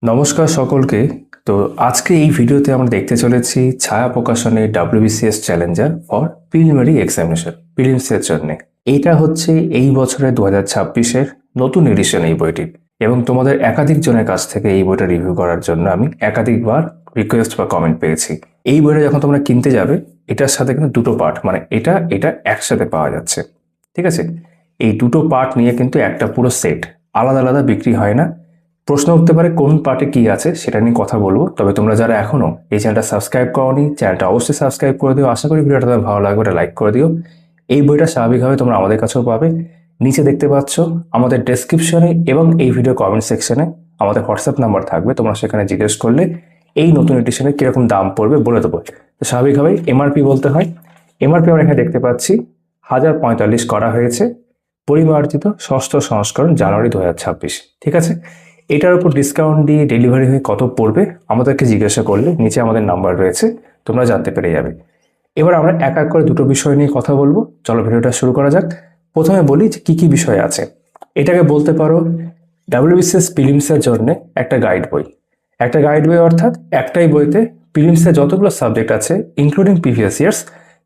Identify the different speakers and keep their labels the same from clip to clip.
Speaker 1: নমস্কার সকলকে। তো আজকে এই ভিডিওতে আমরা দেখতে চলেছি ছায়া প্রকাশনের WBCS challenger for preliminary examination প্রিলিমসের জন্য। এটা হচ্ছে এই বছরের 2026-এর নতুন এডিশন এই বইটির, এবং তোমাদের একাধিক জনের কাছ থেকে এই বইটা রিভিউ করার জন্য আমি একাধিকবার রিকোয়েস্ট বা কমেন্ট পেয়েছি। এই বইটা যখন তোমরা কিনতে যাবে, এটার সাথে কিন্তু দুটো পার্ট, মানে এটা এটা একসাথে পাওয়া যাচ্ছে। ঠিক আছে, এই দুটো পার্ট নিয়ে কিন্তু একটা পুরো সেট, আলাদা আলাদা বিক্রি হয় না। প্রশ্ন উঠতে পারে কোন পার্টে কি আছে, সেটা নিয়ে কথা বলবো। তবে তোমরা যারা এখনো এই চ্যানেলটা সাবস্ক্রাইব করোনি, চ্যানেলটা অবশ্যই সাবস্ক্রাইব করে দিও। আশা করি ভিডিওটা তোমার ভালো লাগবে, লাইক করে দিও। এই বইটা স্বাভাবিকভাবে তোমরা আমাদের কাছেও পাবে। নিচে দেখতে পাচ্ছ আমাদের ডেসক্রিপশনে এবং এই ভিডিও কমেন্ট সেকশনে আমাদের হোয়াটসঅ্যাপ নাম্বার থাকবে। তোমরা সেখানে জিজ্ঞেস করলে এই নতুন এডিশনে কিরকম দাম পড়বে বলে দেবো। তো স্বাভাবিকভাবেই MRP বলতে হয়। MRP আমরা এখানে দেখতে পাচ্ছি 1045 করা হয়েছে, পরিমার্জিত ষষ্ঠ সংস্করণ জানুয়ারি 2026। ঠিক আছে, এটার উপর ডিসকাউন্ট দিয়ে ডেলিভারি হয়ে কত পড়বে আমাদেরকে জিজ্ঞাসা করলে নিচে আমাদের নাম্বার রয়েছে, তোমরা জানতে পেরে যাবে। এবার আমরা এক এক করে দুটো বিষয় নিয়ে কথা বলবো। চলো ভিডিওটা শুরু করা যাক। প্রথমে বলি যে কি কি বিষয় আছে। এটাকে বলতে পারো WBCS প্রিলিমসের জন্য একটা গাইড বই। একটা গাইড বই অর্থাৎ একটাই বইতে প্রিলিমসের যতগুলো সাবজেক্ট আছে ইনক্লুডিং প্রিভিয়াস ইয়ার্স,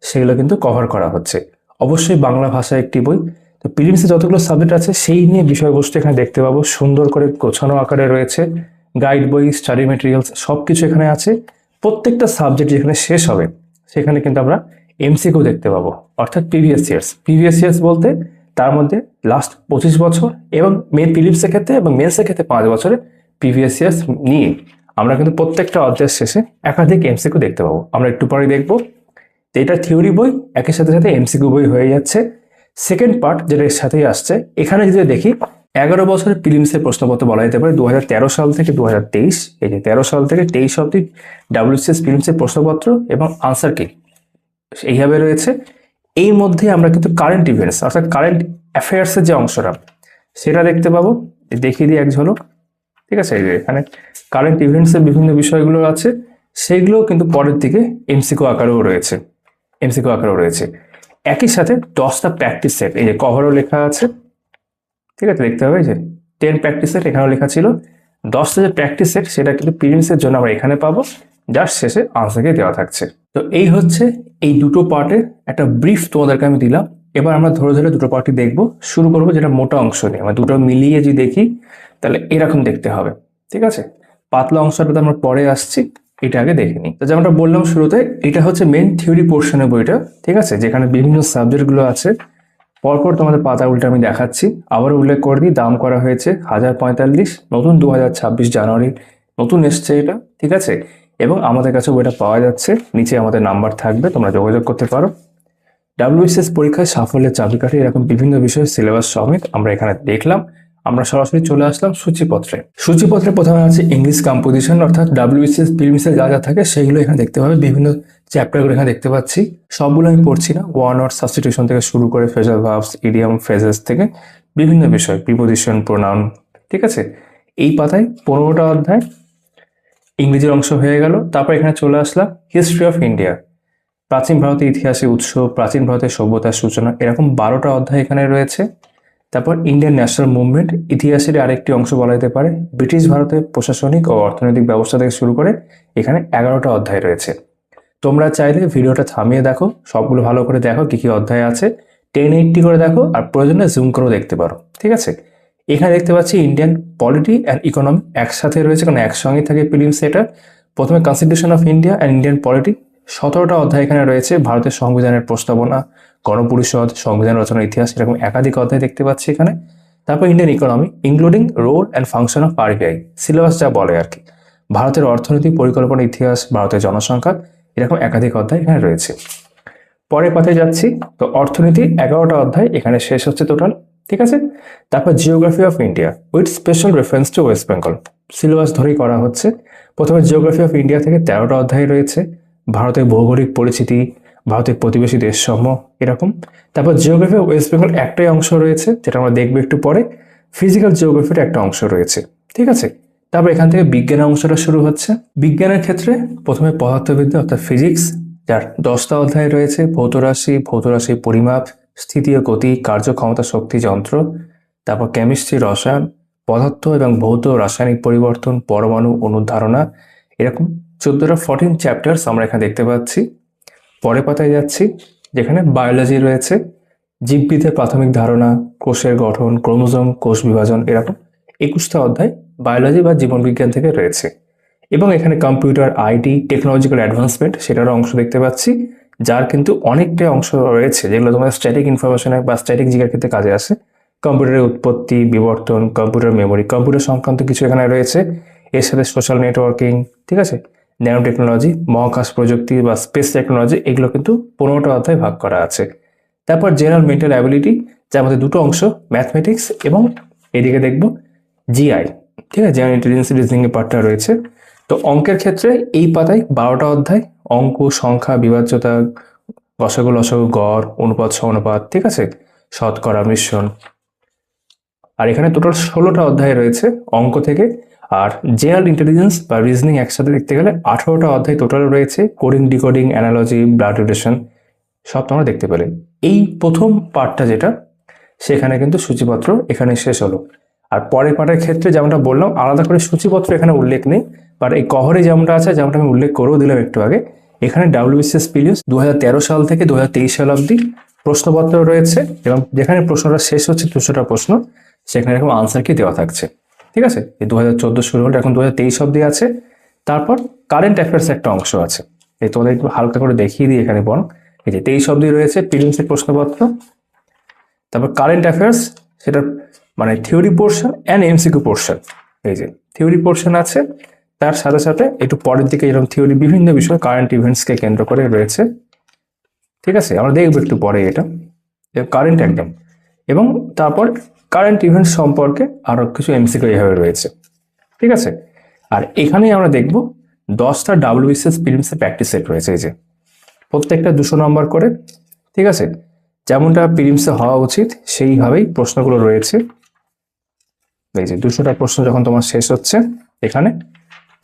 Speaker 1: সেগুলো কিন্তু কভার করা হচ্ছে। অবশ্যই বাংলা ভাষায় একটি বই। তো প্রিলিমসে যতগুলো সাবজেক্ট আছে সেই নিয়ে বিষয়বস্তু এখানে দেখতে পাবো, সুন্দর করে গোছানো আকারে রয়েছে। গাইড বই, স্টাডি মেটেরিয়ালস সব কিছু এখানে আছে। প্রত্যেকটা সাবজেক্ট যেখানে শেষ হবে সেখানে কিন্তু আমরা MCQ দেখতে পাবো, অর্থাৎ প্রিভিয়াস ইয়ার্স বলতে তার মধ্যে লাস্ট 25 বছর এবং প্রিলিমসের ক্ষেত্রে এবং মেন্সের ক্ষেত্রে 5 বছরের প্রিভিয়াস ইয়ার্স নিয়ে আমরা কিন্তু প্রত্যেকটা অধ্যায়ের শেষে একাধিক MCQ দেখতে পাবো। আমরা একটু পরে দেখবো। তো এটা থিওরি বই, একই সাথে সাথে MCQ বই হয়ে যাচ্ছে। সেকেন্ড পার্ট যেটা এর সাথেই আসছে, এখানে যদি দেখি 11 বছরের প্রিলিমসের প্রশ্নপত্র বলা যেতে পারে 2013 সাল থেকে 2023, এই যে 13 সাল থেকে 23 অব্দি WBCS প্রিলিমসের প্রশ্নপত্র এবং আনসার কি এইভাবে রয়েছে। এই মধ্যে আমরা কিন্তু কারেন্ট ইভেন্টস অর্থাৎ কারেন্ট অ্যাফেয়ার্সের যে অংশটা সেটা দেখতে পাবো। দেখিয়ে দিই এক ঝলক। ঠিক আছে, এই যে এখানে কারেন্ট ইভেন্টসের বিভিন্ন বিষয়গুলো আছে, সেইগুলোও কিন্তু পরের দিকে MCQ আকারেও রয়েছে। একই সাথে 10টা প্র্যাকটিস সেট, এই যে কভারও লেখা আছে। ঠিক আছে, দেখতে হবে যে 10 প্র্যাকটিস সেট এখানেও লেখা ছিল। 10টা যে প্র্যাকটিস সেট সেটা কিন্তু প্রিলিমসের জন্য আমরা এখানে পাবো, যার শেষে আনসারকে দেওয়া থাকছে। তো এই হচ্ছে এই দুটো পার্টের একটা ব্রিফ তোমাদেরকে আমি দিলাম। এবার আমরা ধরে ধরে দুটো পার্টি দেখবো। শুরু করবো যেটা মোটা অংশ নিয়ে, আমরা দুটো মিলিয়ে যদি দেখি তাহলে এরকম দেখতে হবে। ঠিক আছে, পাতলা অংশটা আমরা পরে আসছি, এটা আগে দেখে নিই। তো যেমনটা বললাম শুরুতে, এটা হচ্ছে মেন থিওরি পোর্শনের বইটা। ঠিক আছে, যেখানে বিভিন্ন সাবজেক্টগুলো আছে। পরপর তোমাদের পাতা উল্টে আমি দেখাচ্ছি। আবার উল্লেখ করে দিই, দাম করা হয়েছে 1045, নতুন 2026 জানুয়ারি নতুন এসছে এটা। ঠিক আছে, এবং আমাদের কাছে বইটা পাওয়া যাচ্ছে। নিচে আমাদের নাম্বার থাকবে, তোমরা যোগাযোগ করতে পারো। WBCS পরীক্ষায় সাফল্যের চাবিকাঠি, এরকম বিভিন্ন বিষয়ের সিলেবাস সমেত আমরা এখানে দেখলাম। আমরা সরাসরি চলে আসলাম সূচিপত্রে প্রথমে আছে ইংলিশ কম্পোজিশন, অর্থাৎ WBCS প্রিলিমসে যা যা থাকে সেগুলো এখানে দেখতে পাবে। বিভিন্ন চ্যাপ্টারগুলো এখানে দেখতে পাচ্ছি, সবগুলো আমি পড়ছি না। ওয়ান ওয়ার্ড সাবস্টিটিউশন থেকে শুরু করে ফ্রেজাল ভার্বস, ইডিয়াম, ফ্রেজেস থেকে বিভিন্ন বিষয়, প্রিপোজিশন, প্রোনাউন। ঠিক আছে, এই পাতায় 15টা অধ্যায় ইংরেজির অংশ হয়ে গেল। তারপর এখানে চলে আসলাম হিস্ট্রি অফ ইন্ডিয়া, প্রাচীন ভারতের ইতিহাসের উৎস, প্রাচীন ভারতের সভ্যতার সূচনা, এরকম 12টা অধ্যায় এখানে রয়েছে। তারপর ইন্ডিয়ান ন্যাশনাল মুভমেন্ট, ইতিহাসের আরেকটি অংশ বলা যেতে পারে। ব্রিটিশ ভারতের প্রশাসনিক ও অর্থনৈতিক ব্যবস্থা থেকে শুরু করে এখানে 11টা অধ্যায় রয়েছে। তোমরা চাইলে ভিডিওটা থামিয়ে দেখো, সবগুলো ভালো করে দেখো কি কি অধ্যায় আছে, 1080 করে দেখো, আর প্রয়োজনে জুম করেও দেখতে পারো। ঠিক আছে, এখানে দেখতে পাচ্ছি ইন্ডিয়ান পলিটি অ্যান্ড ইকোনমি একসাথে রয়েছে, কারণ একসঙ্গে থাকে প্রিলিমস এটা। প্রথমে constitution of India and Indian polity, 17টা অধ্যায় এখানে রয়েছে। ভারতের সংবিধানের প্রস্তাবনা, গণপরিষদ, সংবিধান রচনার ইতিহাস, এরকম একাধিক অধ্যায় দেখতে পাচ্ছি এখানে। তারপর Indian economy including role and function of RBI, syllabus যা বলে আর কি। ভারতের অর্থনৈতিক পরিকল্পনা, ইতিহাস, ভারতের জনসংখ্যা, এরকম একাধিক অধ্যায় এখানে রয়েছে। পরের পাতায় যাচ্ছি। তো অর্থনীতি 11টা অধ্যায় এখানে শেষ হচ্ছে টোটাল। ঠিক আছে, তারপর geography of India with special reference to West Bengal, syllabus ধরেই করা হচ্ছে। প্রথমে জিওগ্রাফি অফ ইন্ডিয়া থেকে 13টা অধ্যায় রয়েছে, ভারতের ভৌগোলিক পরিস্থিতি, ভারতের প্রতিবেশী দেশসমূহ, এরকম। তারপর জিওগ্রাফি অফ ওয়েস্ট বেঙ্গল একটাই অংশ রয়েছে, যেটা আমরা দেখবো একটু পরে। ফিজিক্যাল জিওগ্রাফির একটা অংশ রয়েছে। ঠিক আছে, তারপর এখান থেকে বিজ্ঞানের অংশটা শুরু হচ্ছে। বিজ্ঞানের ক্ষেত্রে প্রথমে পদার্থবিদ্যা অর্থাৎ ফিজিক্স, যার 10টা অধ্যায় রয়েছে। ভৌতরাশি পরিমাপ, স্থিতি ও গতি, কার্যক্ষমতা, শক্তি, যন্ত্র। তারপর কেমিস্ট্রি, রসায়ন, পদার্থ এবং ভৌত রাসায়নিক পরিবর্তন, পরমাণু অনুধারণা, এরকম 14 চ্যাপ্টার্স আমরা এখানে দেখতে পাচ্ছি। পরের পাতায় যাচ্ছি, যেখানে বায়োলজি রয়েছে, জীববিদ্যার প্রাথমিক ধারণা, কোষের গঠন, ক্রোমোজোম, কোষ বিভাজন, এরকম 21টা অধ্যায় বায়োলজি বা জীবনবিজ্ঞান থেকে রয়েছে। এবং এখানে কম্পিউটার, আইটি, টেকনোলজিক্যাল অ্যাডভান্সমেন্ট সেটারও অংশ দেখতে পাচ্ছি, যার কিন্তু অনেকটাই অংশ রয়েছে যেগুলো তোমাদের স্ট্যাটিক ইনফরমেশনে বা স্ট্যাটিক জিকের ক্ষেত্রে কাজে আসে। কম্পিউটারের উৎপত্তি, বিবর্তন, কম্পিউটার মেমোরি, কম্পিউটার সংক্রান্ত কিছু এখানে রয়েছে। এর সাথে সোশ্যাল নেটওয়ার্কিং, ঠিক আছে, ন্যানো টেকনোলজি, মহাকাশ প্রযুক্তি বা স্পেস টেকনোলজি, এগুলো কিন্তু 15টা অধ্যায় ভাগ করা আছে। তারপর জেনারেল মেন্টাল অ্যাবিলিটি, যার মধ্যে দুটো অংশ, ম্যাথমেটিক্স এবং এদিকে দেখব জিআই, ঠিক আছে, জেনারেল ইন্টেলিজেন্স রিজনিং এর পার্টটা রয়েছে। তো অঙ্কের ক্ষেত্রে এই পাতায় 12টা অধ্যায়, অঙ্ক, সংখ্যা, বিভাজ্যতা, গসাগু, লসাগু, গড়, অনুপাত, সমানুপাত, ঠিক আছে, শতকরা, মিশ্রণ। আর এখানে টোটাল 16টা অধ্যায় রয়েছে অঙ্ক থেকে। আর জেনারেল ইন্টেলিজেন্স বা রিজনিং একসাথে দেখতে গেলে 18টা অধ্যায় টোটাল রয়েছে, coding, decoding, analogy, blood relation, সব তোমরা দেখতে পেলে। এই প্রথম পার্টটা যেটা, সেখানে কিন্তু সূচিপত্র এখানে শেষ হলো। আর পরের পার্টের ক্ষেত্রে যেমনটা বললাম, আলাদা করে সূচিপত্র এখানে উল্লেখ নেই, বাট এই কহরে যেমনটা আছে, যেমনটা আমি উল্লেখ করেও দিলাম একটু আগে, এখানে WBCS প্রিলিমস 2013 সাল থেকে 2023 সাল অবধি প্রশ্নপত্র রয়েছে, এবং যেখানে প্রশ্নটা শেষ হচ্ছে 200টা প্রশ্ন, সেখানে এরকম আনসার কি দেওয়া থাকছে, ঠিক আছে। এই 2014 শুরু হলো, এখন 2023 অবধি আছে। তারপর কারেন্ট অ্যাফেয়ার্স একটা অংশ আছে, এই তোমাদের একটু হালকা করে দেখিয়ে দিই এখানে বরং। এই যে 23 অবধি রয়েছে প্রিলিমসের প্রশ্নপত্র। তারপর কারেন্ট অ্যাফেয়ার্স, সেটা মানে theory portion and MCQ portion. এই যে থিওরি পোর্শন আছে, তার সাথে সাথে একটু পরের দিকে এরকম থিওরি বিভিন্ন বিষয় কারেন্ট ইভেন্টসকে কেন্দ্র করে রয়েছে, ঠিক আছে। আমরা দেখবো একটু পরে এটা কারেন্ট একদম। এবং তারপর কারেন্ট ইভেন্টস সম্পর্কে আরো কিছু এমসিকিউ এইভাবে রয়েছে, ঠিক আছে। আর এখানেই আমরা দেখব 10টা WBCS প্রিলিমসের প্র্যাকটিস সেট রয়েছে, এই যে প্রত্যেকটা 200 নম্বর করে, ঠিক আছে। যেমনটা প্রিলিমসে হওয়া উচিত সেইভাবেই প্রশ্নগুলো রয়েছে। এই যে 200টা প্রশ্ন যখন তোমার শেষ হচ্ছে এখানে,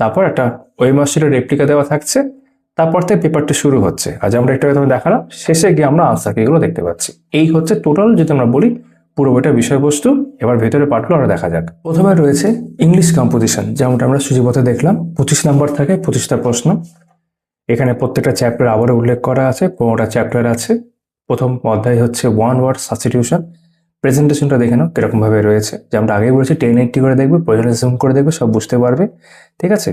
Speaker 1: তারপর একটা ওয়েবমাস্টারের রেপ্লিকা দেওয়া থাকছে, তারপর থেকে পেপারটি শুরু হচ্ছে। আর যেমনটা একটু তোমার দেখালাম, শেষে গিয়ে আমরা আনসার এগুলো দেখতে পাচ্ছি। এই হচ্ছে টোটাল যদি আমরা বলি পুরো বইটার বিষয়বস্তু। এবার ভেতরে পার্টগুলো আমরা দেখা যাক। প্রথমে রয়েছে ইংলিশ কম্পোজিশন, যেমনটা আমরা সূচিপত্রে দেখলাম, 25 নম্বর থাকে, 25টা প্রশ্ন। এখানে প্রত্যেকটা চ্যাপ্টার আবারও উল্লেখ করা আছে, 15টা চ্যাপ্টার আছে। প্রথম অধ্যায় হচ্ছে ওয়ান ওয়ার্ড সাবস্টিটিউশন। প্রেজেন্টেশনটা দেখে নাও কিরকম ভাবে রয়েছে, যে আমরা আগেই বলেছি 1080 করে দেখবে, প্রয়োজনে জুম করে দেখবে, সব বুঝতে পারবে, ঠিক আছে।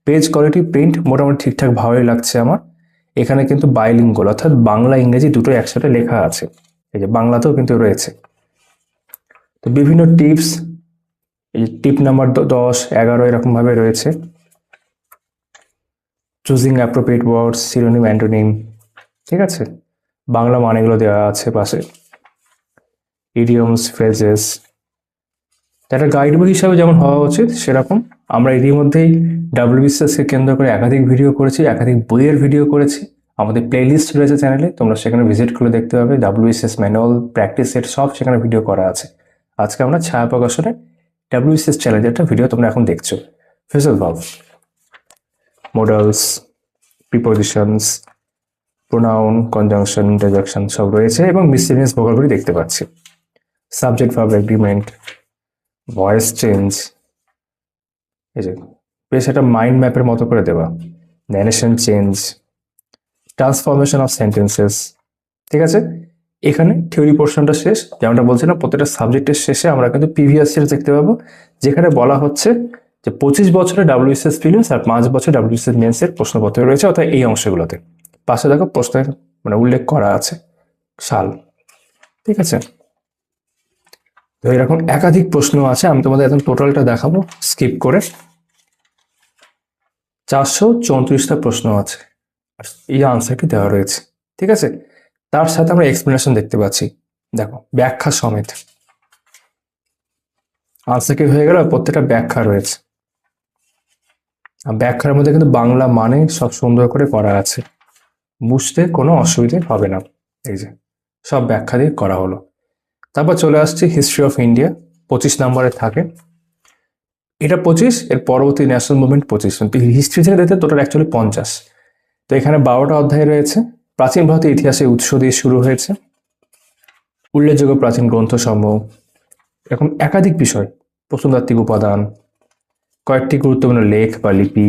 Speaker 1: পেজ কোয়ালিটি, প্রিন্ট মোটামুটি ঠিকঠাক ভালোই লাগছে আমার। এখানে কিন্তু বাইলিঙ্গুয়াল, অর্থাৎ বাংলা ইংরেজি দুটো একসাথে লেখা আছে, এই যে বাংলাতেও কিন্তু রয়েছে। তো বিভিন্ন টিপস, এই টিপ নাম্বার 10, 11 এরকম ভাবে রয়েছে। Choosing appropriate words, synonym, antonym, ঠিক আছে, বাংলা মানেগুলো দেওয়া আছে পাশে। ইডিয়মস, ফ্রেজেস, একটা গাইড বই হিসাবে যেমন হওয়া উচিত সেরকম। আমরা এরই মধ্যেই WBCS-কে কেন্দ্র করে একাধিক ভিডিও করেছি, একাধিক বইয়ের ভিডিও করেছি। আমাদের প্লেলিস্ট রয়েছে চ্যানেলে, তোমরা সেখানে ভিজিট করে দেখতে পাবে। WBCS ম্যানুয়াল, প্র্যাকটিস সেট সব সেখানে ভিডিও করা আছে। আজকে আমরা ছায়া প্রকাশনে WBCS চ্যালেঞ্জের ভিডিও তোমরা এখন দেখছো। Phrasal verb, modals, prepositions, pronoun, conjunction, interjection সব রয়েছে, এবং মিসসেলিনিয়াস ভোকাবুলারি দেখতে পাচ্ছি। Subject verb agreement, voice change, এই যে বেশ একটা মাইন্ড ম্যাপের মতো করে দেওয়া। Narration change, transformation of sentences, ঠিক আছে। এখানে থিওরি পোর্শনটা শেষ। যেমনটা বলছিলাম, প্রত্যেকটা সাবজেক্টের শেষে আমরা কিন্তু প্রিভিয়াস ইয়ার দেখতে পাবো, যেখানে বলা হচ্ছে যে 25 বছরের WBCS প্রিলিমস আর 5 বছর WBCS মেন্সের প্রশ্নপত্র রয়েছে, অর্থাৎ এই অংশগুলোতে পাশে দেখো প্রশ্নের মানে উল্লেখ করা আছে সাল, ঠিক আছে। তো এরকম একাধিক প্রশ্ন আছে, আমি তোমাদের একদম টোটালটা দেখাবো স্কিপ করে। 434টা প্রশ্ন আছে, আর এই আনসারটি দেওয়া রয়েছে, ঠিক আছে। তার সাথে আমরা এক্সপ্লেনেশন দেখতে পাচ্ছি, দেখো ব্যাখ্যা সমেত। আনসার কি হয়ে গেল, প্রত্যেকটা ব্যাখ্যা রয়েছে। আর ব্যাখ্যার মধ্যে কিন্তু বাংলা মানে সব সুন্দর করে করা আছে, বুঝতে কোনো অসুবিধে হবে না। এই যে সব ব্যাখ্যা দিয়ে করা হলো। তারপর চলে আসছে হিস্ট্রি অফ ইন্ডিয়া, 25 নম্বরে থাকে। এটা 25, এর পরবর্তী ন্যাশনাল মুভমেন্ট 25। হিস্ট্রি থেকে দেখতে টোটাল অ্যাকচুয়ালি 50। তো এখানে 12টা অধ্যায় রয়েছে। প্রাচীন ভারতের ইতিহাসের উৎস দিয়ে শুরু হয়েছে, উল্লেখযোগ্য প্রাচীন গ্রন্থসমূহ, এরকম একাধিক বিষয়, প্রত্নতাত্ত্বিক উপাদান, কয়েকটি গুরুত্বপূর্ণ লেখ বা লিপি,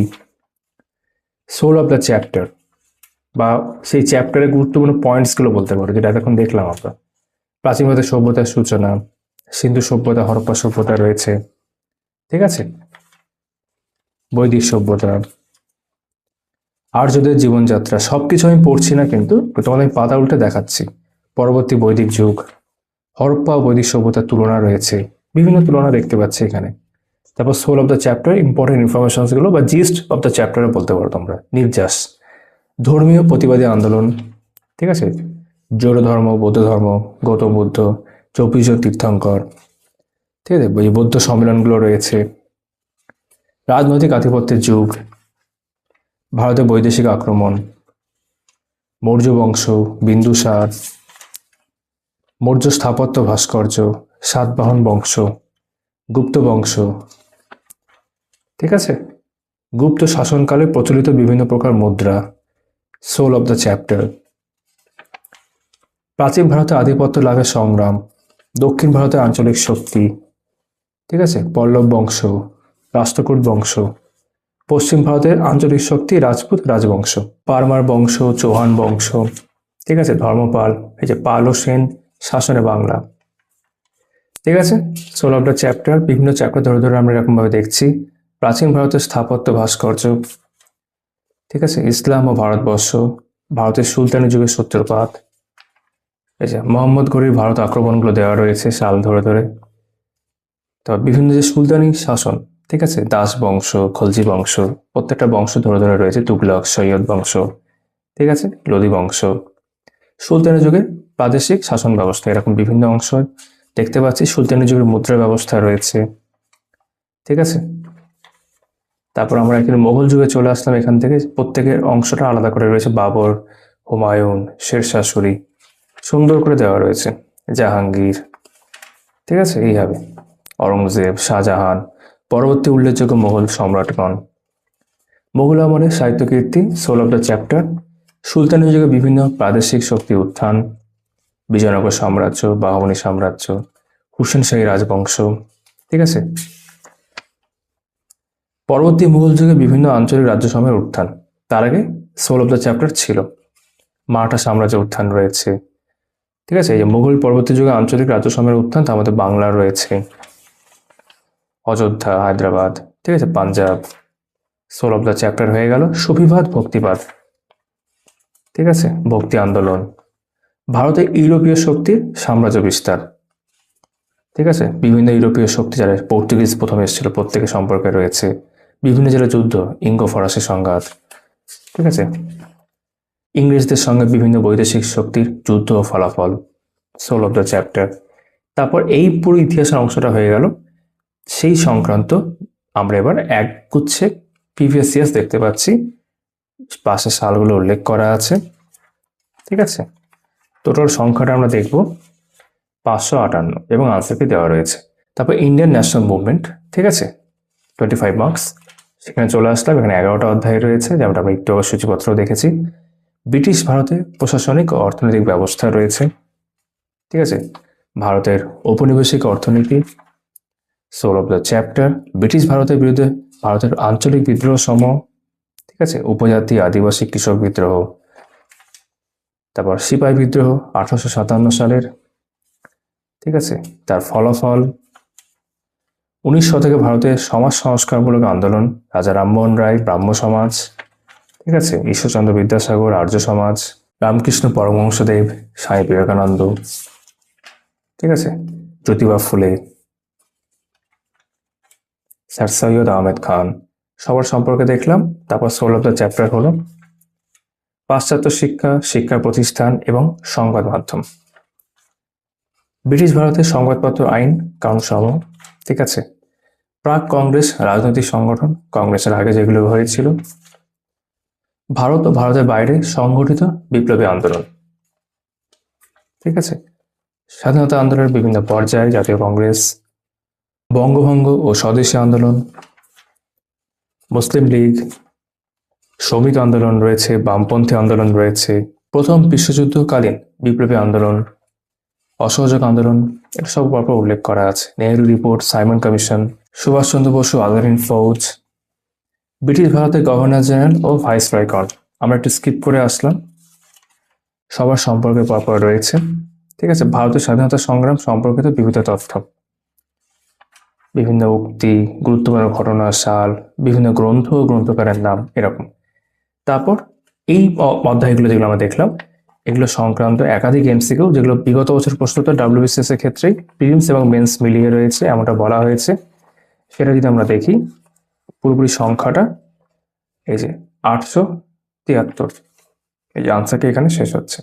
Speaker 1: সোল অফ দ্য চ্যাপ্টার বা সেই চ্যাপ্টারের গুরুত্বপূর্ণ পয়েন্টসগুলো বলতে পারো, যেটা এখন দেখলাম আমরা। প্রাচীন ভারতের সভ্যতার সূচনা, সিন্ধু সভ্যতা, হরপ্পা সভ্যতা রয়েছে, ঠিক আছে, বৈদিক সভ্যতা, আর্যদের জীবনযাত্রা। সবকিছু আমি পড়ছি না, কিন্তু তোমাদের আমি পাতা উল্টে দেখাচ্ছি। পরবর্তী বৈদিক যুগ, হরপ্পা ও বৈদিক সভ্যতার তুলনা রয়েছে, বিভিন্ন তুলনা দেখতে পাচ্ছি এখানে। তারপর soul of the chapter, important ইনফরমেশনসগুলো বা জিস্ট অফ দ্য চ্যাপ্টারে বলতে পারো তোমরা, নির্যাস। ধর্মীয় প্রতিবাদী আন্দোলন, ঠিক আছে, জৈন ধর্ম, বৌদ্ধ ধর্ম, গৌতম বুদ্ধ, 24 জন তীর্থঙ্কর, ঠিক আছে, এই বৌদ্ধ সম্মেলনগুলো রয়েছে। রাজনৈতিক আধিপত্যের যুগ, ভারতে বৈদেশিক আক্রমণ, মৌর্য বংশ, বিন্দুসার, মৌর্য স্থাপত্য ভাস্কর্য, সাতবাহন বংশ, গুপ্ত বংশ, ঠিক আছে, গুপ্ত শাসনকালে প্রচলিত বিভিন্ন প্রকার মুদ্রা, সোল অফ দ্য চ্যাপ্টার। প্রাচীন ভারতে আধিপত্য লাভের সংগ্রাম, দক্ষিণ ভারতের আঞ্চলিক শক্তি, ঠিক আছে, পল্লব বংশ, রাষ্ট্রকূট বংশ, পশ্চিম ভারতের আঞ্চলিক শক্তি, রাজপুত রাজবংশ, পারমার বংশ, চৌহান বংশ, ঠিক আছে, ধর্মপাল, এই যে পাল ও সেন শাসনে বাংলা, ঠিক আছে। সোল অফ দ্য চ্যাপ্টার, বিভিন্ন চ্যাপ্টার ধরে ধরে আমরা এরকম ভাবে দেখছি। প্রাচীন ভারতের স্থাপত্য ভাস্কর্য, ঠিক আছে, ইসলাম ও ভারতবর্ষ, ভারতের সুলতানি যুগের সূত্রপাত, এই যে মোহাম্মদ ঘুরির ভারত আক্রমণগুলো দেওয়া রয়েছে সাল ধরে ধরে। তো বিভিন্ন যে সুলতানি শাসন, ঠিক আছে, দাস বংশ, খলজি বংশ, প্রত্যেকটা বংশ ধরে ধরে রয়েছে, তুগলক, সৈয়দ বংশ, ঠিক আছে, লোদি বংশ, সুলতানি যুগের প্রাদেশিক শাসন ব্যবস্থা, এরকম বিভিন্ন অংশ দেখতে পাচ্ছি। সুলতানি যুগের মুদ্রা ব্যবস্থা রয়েছে, ঠিক আছে। তারপর আমরা এখানে মোগল যুগে চলে আসলাম, এখান থেকে প্রত্যেকের অংশটা আলাদা করে রয়েছে। বাবর, হুমায়ুন, শেরশাহ সূরি, সুন্দর করে দেওয়া রয়েছে। জাহাঙ্গীর, ঠিক আছে, এইভাবে অরঙ্গজেব, শাহজাহান, পরবর্তী উল্লেখযোগ্য মোগল সম্রাটগণ। মোগল আমলের সাহিত্য কীর্তি, সোল অফ দ্য চ্যাপ্টার, সুলতানি যুগে বিভিন্ন প্রাদেশিক শক্তি উত্থান, বিজয়নগর সাম্রাজ্য, বাহমনি সাম্রাজ্য, হুসেন শাহী রাজবংশ, ঠিক আছে। পরবর্তী মুঘল যুগে বিভিন্ন আঞ্চলিক রাজ্যসমূহের উত্থান। তার আগে সোল অফ দ্য চ্যাপ্টার ছিল। মারাঠা সাম্রাজ্যের উত্থান রয়েছে, ঠিক আছে। এই যে মুঘল পরবর্তী যুগে আঞ্চলিক রাজ্যসমূহের উত্থান, তার মধ্যে বাংলা রয়েছে, অযোধ্যা, হায়দ্রাবাদ, ঠিক আছে, Punjab. Soul of the chapter হয়ে গেল। সুফিবাদ, ভক্তিবাদ, ঠিক আছে, ভক্তি আন্দোলন, ভারতে ইউরোপীয় শক্তির সাম্রাজ্য বিস্তার, ঠিক আছে, বিভিন্ন ইউরোপীয় শক্তি যারা পর্তুগিজ প্রথম এসেছিল প্রত্যেকের সম্পর্কে রয়েছে। বিভিন্ন জেলার যুদ্ধ, ইঙ্গো ফরাসি সংঘাত, ঠিক আছে, ইংরেজদের সঙ্গে বিভিন্ন বৈদেশিক শক্তির যুদ্ধ ও ফলাফল, সোল অফ দ্য চ্যাপ্টার। তারপর এই পুরো ইতিহাসের অংশটা হয়ে গেল। সেই সংক্রান্ত আমরা এবার একগুচ্ছে প্রিভিয়াস ইয়ার্স দেখতে পাচ্ছি, পাশে সালগুলো উল্লেখ করা আছে, ঠিক আছে। টোটাল সংখ্যাটা আমরা দেখব 558 এবং আনসারটি দেওয়া রয়েছে। তারপর ইন্ডিয়ান ন্যাশনাল মুভমেন্ট, ঠিক আছে, 25 মার্কস। সেখানে চলে আসলাম, এখানে 11টা অধ্যায় রয়েছে, যেমনটা আমরা একটু সূচিপত্র দেখেছি। ব্রিটিশ ভারতে প্রশাসনিক ও অর্থনৈতিক ব্যবস্থা রয়েছে, ঠিক আছে। ভারতের ঔপনিবেশিক অর্থনীতি, soul of the chapter. British ভারতের বিরুদ্ধে ভারতের আঞ্চলিক বিদ্রোহ সমূহ, ঠিক আছে, উপজাতি, আদিবাসী, কৃষক বিদ্রোহ। তারপর সিপাহী বিদ্রোহ 1857 সালের, ঠিক আছে, তার ফলাফল। 19 শতকে ভারতের সমাজ সংস্কারমূলক আন্দোলন, রাজা রামমোহন রায়, ব্রাহ্ম সমাজ, ঠিক আছে, ঈশ্বরচন্দ্র বিদ্যাসাগর, আর্য সমাজ, রামকৃষ্ণ পরমহংসদেব, স্বামী বিবেকানন্দ, ঠিক আছে, জ্যোতিবা ফুলে, স্যার সৈয়দ আহমেদ খান, সবার সম্পর্কে দেখলাম। তারপর সোল অফ দ্য চ্যাপ্টার হলো পাশ্চাত্য শিক্ষা, শিক্ষা প্রতিষ্ঠান এবং সংবাদ মাধ্যম। ব্রিটিশ ভারতের সংবাদপত্র আইন, কানুনসমূহ, ঠিক আছে। প্রাক কংগ্রেস রাজনৈতিক সংগঠন, কংগ্রেসের আগে যেগুলো হয়েছিল। ভারত ও ভারতের বাইরে সংগঠিত বিপ্লবী আন্দোলন, ঠিক আছে। স্বাধীনতা আন্দোলনের বিভিন্ন পর্যায়ে, জাতীয় কংগ্রেস, বঙ্গভঙ্গ ও স্বদেশী আন্দোলন, মুসলিম লীগ, শ্রমিক আন্দোলন রয়েছে, বামপন্থী আন্দোলন রয়েছে, প্রথম বিশ্বযুদ্ধকালীন বিপ্লবী আন্দোলন, অসহযোগ আন্দোলন, এটা সব পরপর উল্লেখ করা আছে। Nehru report, Simon commission, Subhas Chandra Basu Azad Fauj, British ভারতের গভর্নর জেনারেল ও ভাইসরয়গণ। আমরা একটু স্কিপ করে আসলাম, সবার সম্পর্কে পরপর রয়েছে। ঠিক আছে, ভারতের স্বাধীনতা সংগ্রাম সম্পর্কিত বিবিধ তথ্য, বিভিন্ন উক্তি, গুরুত্বপূর্ণ ঘটনা, সাল, বিভিন্ন গ্রন্থ ও গ্রন্থকারের নাম, এরকম। তারপর এই অধ্যায়গুলো যেগুলো আমরা দেখলাম, এগুলো সংক্রান্ত একাধিক এমসিকিউ, যেগুলো বিগত বছর প্রশ্নিত ডাব্লিউবিসিএস এর ক্ষেত্রে প্রিলিমস এবং মেন্স মিলিয়ে রয়েছে, এমনটা বলা হয়েছে। সেটা যদি আমরা দেখি, পুরোপুরি সংখ্যাটা এই যে 873, এই যে আনসারটি এখানে শেষ হচ্ছে।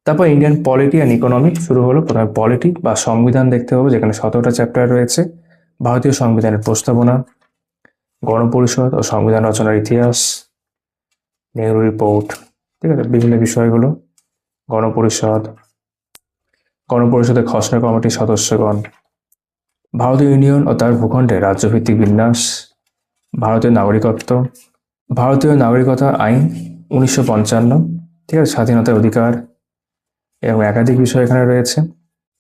Speaker 1: তারপর ইন্ডিয়ান পলিটি অ্যান্ড ইকোনমি শুরু হলো। প্রথমে পলিটি বা সংবিধান দেখতে হবে, যেখানে 17টা চ্যাপ্টার রয়েছে। ভারতীয় সংবিধানের প্রস্তাবনা, গণপরিষদ ও সংবিধান রচনার ইতিহাস, নেহেরু রিপোর্ট, ঠিক আছে, বিভিন্ন বিষয়গুলো, গণপরিষদের খসড়া কমিটির সদস্যগণ, ভারতীয় ইউনিয়ন ও তার ভূখণ্ডে রাজ্যভিত্তিক বিন্যাস, ভারতীয় নাগরিকত্ব, ভারতীয় নাগরিকতা আইন 1955, ঠিক আছে, স্বাধীনতার অধিকার, এবং একাধিক বিষয় এখানে রয়েছে।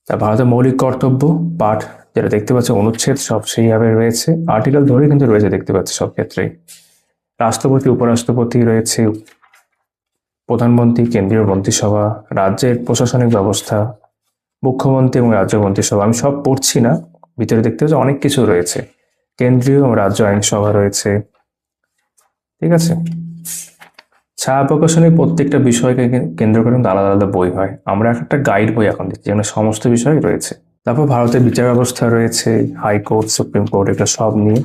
Speaker 1: তা ভারতের মৌলিক কর্তব্য পাঠ, যেটা দেখতে পাচ্ছি অনুচ্ছেদ সব সেইভাবে রয়েছে, আর্টিকেল ধরে কিন্তু রয়েছে, দেখতে পাচ্ছি সব ক্ষেত্রেই। রাষ্ট্রপতি, উপরাষ্ট্রপতি রয়েছে, প্রধানমন্ত্রী, কেন্দ্রীয় মন্ত্রিসভা, রাজ্যের প্রশাসনিক ব্যবস্থা, মুখ্যমন্ত্রী এবং রাজ্য মন্ত্রিসভা। আমি সব পড়ছি না, ভিতরে দেখতে পাচ্ছি অনেক কিছু রয়েছে। কেন্দ্রীয় এবং রাজ্য আইনসভা রয়েছে, ঠিক আছে। ছায়া প্রকাশনের প্রত্যেকটা বিষয়কে কেন্দ্র করে কিন্তু আলাদা আলাদা বই হয়। আমরা একটা গাইড বই এখন দিচ্ছি, যেখানে সমস্ত বিষয় রয়েছে। তারপর ভারতের বিচার ব্যবস্থা রয়েছে, হাইকোর্ট, সুপ্রিম কোর্ট, এটা সব নিয়ে,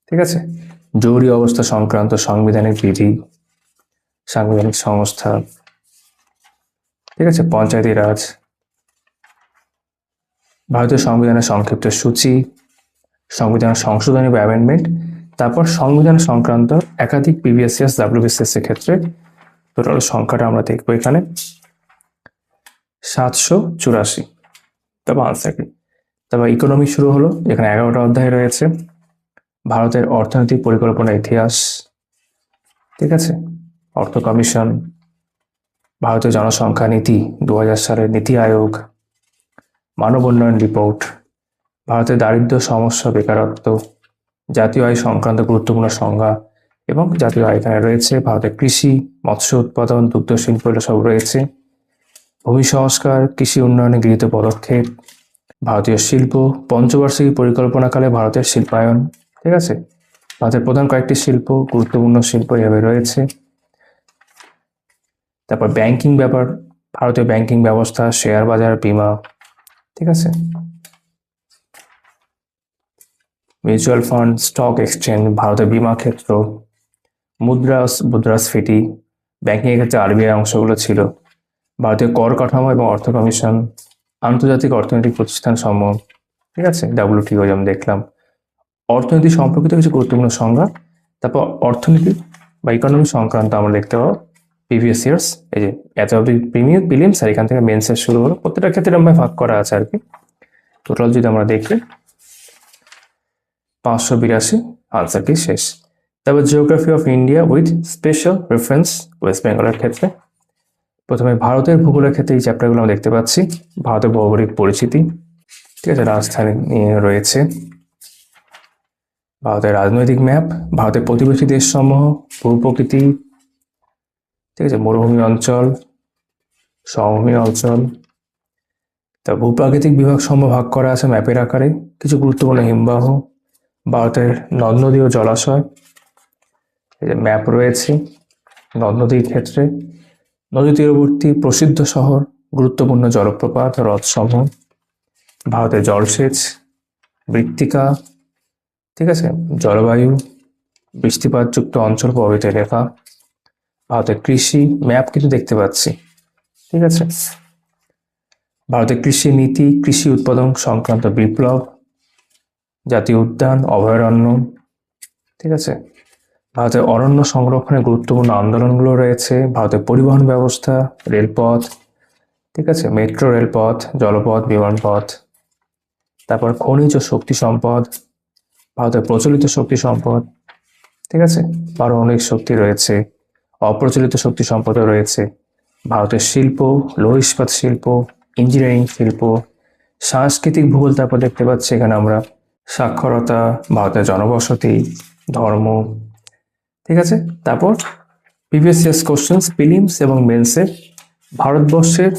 Speaker 1: ঠিক আছে। জরুরি অবস্থা সংক্রান্ত সাংবিধানিক বিধি, সাংবিধানিক সংস্থা, ঠিক আছে, পঞ্চায়েতি রাজ, ভারতীয় সংবিধানের সংক্ষিপ্ত সূচি, সংবিধান সংশোধনী বা অ্যামেন্ডমেন্ট, তারপর সংবিধান সংক্রান্ত একাধিক পিবিএসএস, ডাব্লিউবিসিএস এর ক্ষেত্রে টোটাল সংখ্যাটা আমরা দেখবো এখানে 784। তারপর আনসার কি। তারপর ইকোনমি শুরু হলো, যেখানে 11টা অধ্যায় রয়েছে। ভারতের অর্থনৈতিক পরিকল্পনা ইতিহাস, ঠিক আছে, অর্থ কমিশন, ভারতীয় জনসংখ্যা নীতি 2000 সালের নীতি আয়োগ, মানব উন্নয়ন রিপোর্ট, ভারতের দারিদ্র্য সমস্যা, বেকারত্ব, জাতীয় আয় সংক্রান্ত গুরুত্বপূর্ণ সংজ্ঞা এবং জাতীয় আয় এখানে রয়েছে। ভারতের কৃষি, মৎস্য উৎপাদন, দুগ্ধ শিল্প, এটা সব রয়েছে। ভূমি সংস্কার, কৃষি উন্নয়নে গৃহীত পদক্ষেপ, ভারতীয় শিল্প, পঞ্চবার্ষিকী পরিকল্পনাকালে ভারতের শিল্পায়ন, ঠিক আছে, ভারতের প্রধান কয়েকটি শিল্প, গুরুত্বপূর্ণ শিল্প এভাবে রয়েছে। তারপর ব্যাংকিং ব্যাপার, ভারতীয় ব্যাংকিং ব্যবস্থা, শেয়ার বাজার, বীমা, ঠিক আছে, মিউচুয়াল ফান্ড, স্টক এক্সচেঞ্জ, ভারতের বীমা ক্ষেত্র, মুদ্রাস্ফীতি, ব্যাংকিং এর ক্ষেত্রে আরবিআই অংশগুলো ছিল, ভারতীয় কর কাঠামো এবং অর্থ কমিশন, আন্তর্জাতিক অর্থনৈতিক প্রতিষ্ঠান সমূহ, ঠিক আছে, ডাব্লিউটিও যেমন দেখলাম, অর্থনীতি সম্পর্কিত কিছু গুরুত্বপূর্ণ সংজ্ঞা। তারপর অর্থনীতি বা ইকোনমি সংক্রান্ত আমরা দেখতে পাবো প্রিভিয়াস ইয়ার্স, এই যে এত অব্দি প্রিলিমস, আর এখান থেকে মেন্সের শুরু হলো। প্রত্যেকটা ক্ষেত্রে আমরা ভাগ করা আছে আর কি। টোটাল যদি আমরা দেখি 582, আনসার কি শেষ। তারপর geography of India with special reference West বেঙ্গলের ক্ষেত্রে প্রথমে ভারতের ভূগোলের ক্ষেত্রে এই চ্যাপ্টারগুলো আমরা দেখতে পাচ্ছি। ভারতের ভৌগোলিক পরিচিতি, ঠিক আছে, রাজধানী নিয়ে রয়েছে, ভারতের রাজনৈতিক ম্যাপ, ভারতের প্রতিবেশী দেশসমূহ, ভূপ্রকৃতি, ঠিক আছে, মরুভূমি অঞ্চল, সমভূমি অঞ্চল, তা ভূপ্রাকৃতিক বিভাগ সমূহ ভাগ করা আছে ম্যাপের আকারে। কিছু গুরুত্বপূর্ণ হিমবাহ, ভারতের নদ নদী ও জলাশয়, এই যে ম্যাপ রয়েছে নদ নদীর ক্ষেত্রে, নদী তীরবর্তী প্রসিদ্ধ শহর, গুরুত্বপূর্ণ জলপ্রপাত, হ্রদসমূহ, ভারতের জলসেচ, মৃত্তিকা, ঠিক আছে, জলবায়ু, বৃষ্টিপাতযুক্ত অঞ্চল, প্রভাবিত রেখা, ভারতের কৃষি ম্যাপ কিন্তু দেখতে পাচ্ছি, ঠিক আছে, ভারতের কৃষি নীতি, কৃষি উৎপাদন সংক্রান্ত বিপ্লব, জাতীয় উদ্যান, অভয়ারণ্য, ঠিক আছে, ভারতের অরণ্য সংরক্ষণের গুরুত্বপূর্ণ আন্দোলনগুলো রয়েছে, ভারতের পরিবহন ব্যবস্থা, রেলপথ, ঠিক আছে, মেট্রো রেলপথ, জলপথ, বিমানপথ, তারপর খনিজ ও শক্তি সম্পদ, ভারতের প্রচলিত শক্তি সম্পদ, ঠিক আছে, পারমাণবিক শক্তি রয়েছে, অপ্রচলিত শক্তি সম্পদও রয়েছে, ভারতের শিল্প, লৌহ ইস্পাত শিল্প, ইঞ্জিনিয়ারিং, শিল্প, সাংস্কৃতিক ভূগোল। তারপর দেখতে পাচ্ছি এখানে আমরা সাক্ষরতা, ভারতের জনবসতি, ধর্ম। ঠিক আছে, তারপর প্রিভিয়াস ইয়ার্স কোশ্চেন্স প্রিলিমস এবং মেন্সের ভারতবর্ষের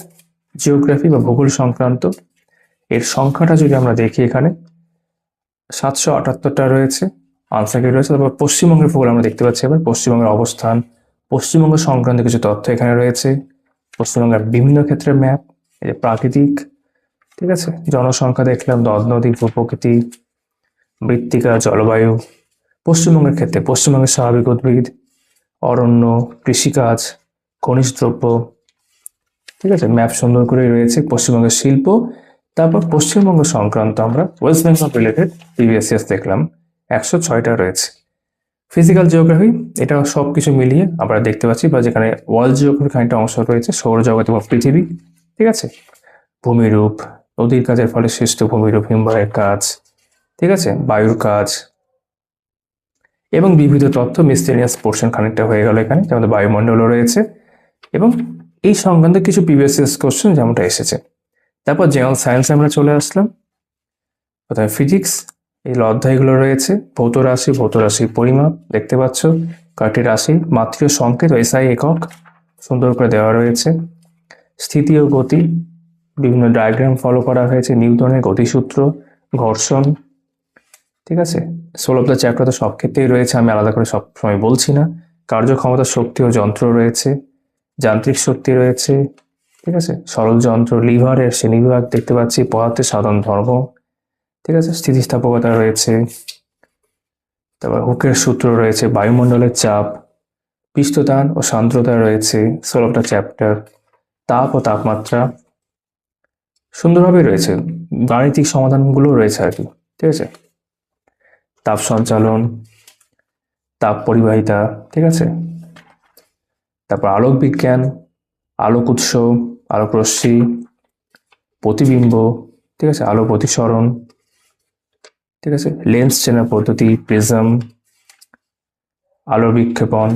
Speaker 1: জিওগ্রাফি বা ভূগোল সংক্রান্ত এর সংখ্যাটা যদি আমরা দেখি এখানে 778টা রয়েছে, আনসার কি রয়েছে। তারপর পশ্চিমবঙ্গের ভূগোল আমরা দেখতে পাচ্ছি, এবার পশ্চিমবঙ্গের অবস্থান, পশ্চিমবঙ্গ সংক্রান্ত কিছু তথ্য এখানে রয়েছে, পশ্চিমবঙ্গের বিভিন্ন ক্ষেত্রের ম্যাপ, এই যে প্রাকৃতিক, ঠিক আছে, জনসংখ্যা দেখলাম, নদ নদী, ভূপ্রকৃতি, মৃত্তিকা, জলবায়ু, পশ্চিমবঙ্গের ক্ষেত্রে পশ্চিমবঙ্গের স্বাভাবিক উদ্ভিদ, অরণ্য, কৃষিকাজ, খনিজ দ্রব্য। ঠিক আছে, ম্যাপ সুন্দর করেই রয়েছে, পশ্চিমবঙ্গের শিল্প। তারপর পশ্চিমবঙ্গ সংক্রান্ত আমরা West Bengal related previous years দেখলাম, 106টা রয়েছে। ফিজিক্যাল জিওগ্রাফি, এটা সব কিছু মিলিয়ে আমরা দেখতে পাচ্ছি, বা যেখানে ওয়ার্ল্ড জিওগ্রাফির খানিকটা অংশ রয়েছে, সৌরজগৎ এবং পৃথিবী। ঠিক আছে, ভূমিরূপ, নদীর কাজের ফলে সৃষ্ট ভূমিরূপ, হিমবাহের কাজ, ঠিক আছে, বায়ুর কাজ এবং বিবিধ তথ্য, মিসলেনিয়াস পোর্শন খানিকটা হয়ে গেল এখানে, যেমন বায়ুমণ্ডলও রয়েছে এবং এই সংক্রান্ত কিছু প্রিভিয়াস ইয়ার্স কোশ্চেন যেমনটা এসেছে। তারপর জেনারেল সায়েন্সে আমরা চলে আসলাম। প্রথমে ফিজিক্স, এই অধ্যায়গুলো রয়েছে, ভৌত রাশি, ভৌত রাশির পরিমাপ দেখতে পাচ্ছ, কয়েকটি রাশি, মাত্রীয় সংকেত, এসআই একক সুন্দর করে দেওয়া রয়েছে। স্থিতি ও গতি, বিভিন্ন ডায়াগ্রাম ফলো করা হয়েছে, নিউটনের গতিসূত্র, ঘর্ষণ। ঠিক আছে, 16টা চ্যাপ্টার তো সব ক্ষেত্রেই রয়েছে, আমি আলাদা করে সব সময় বলছি না। কার্যক্ষমতা, শক্তি ও যন্ত্র রয়েছে, যান্ত্রিক শক্তি রয়েছে। ঠিক আছে, সরল যন্ত্র, লিভারের শ্রেণীবিভাগ দেখতে পাচ্ছি, পদার্থের সাধারণ ধর্ম। ঠিক আছে, স্থিতিস্থাপকতা রয়েছে, তারপর হুকের সূত্র রয়েছে, বায়ুমণ্ডলের চাপ, পৃষ্ঠটান ও সান্দ্রতা রয়েছে, 16টা চ্যাপ্টার। তাপ ও তাপমাত্রা সুন্দরভাবে রয়েছে, গাণিতিক সমাধানগুলো রয়েছে আর কি। ঠিক আছে, তাপ সঞ্চালন, তাপ পরিবাহিতা। ঠিক আছে, তারপর আলোক বিজ্ঞান, আলোক উৎস, আলোক রশ্মি, প্রতিবিম্ব। ঠিক আছে, আলো প্রতিসরণ। ঠিক আছে, লেন্স চেনার পদ্ধতি, প্রিজম, আলোর বিক্ষেপণ।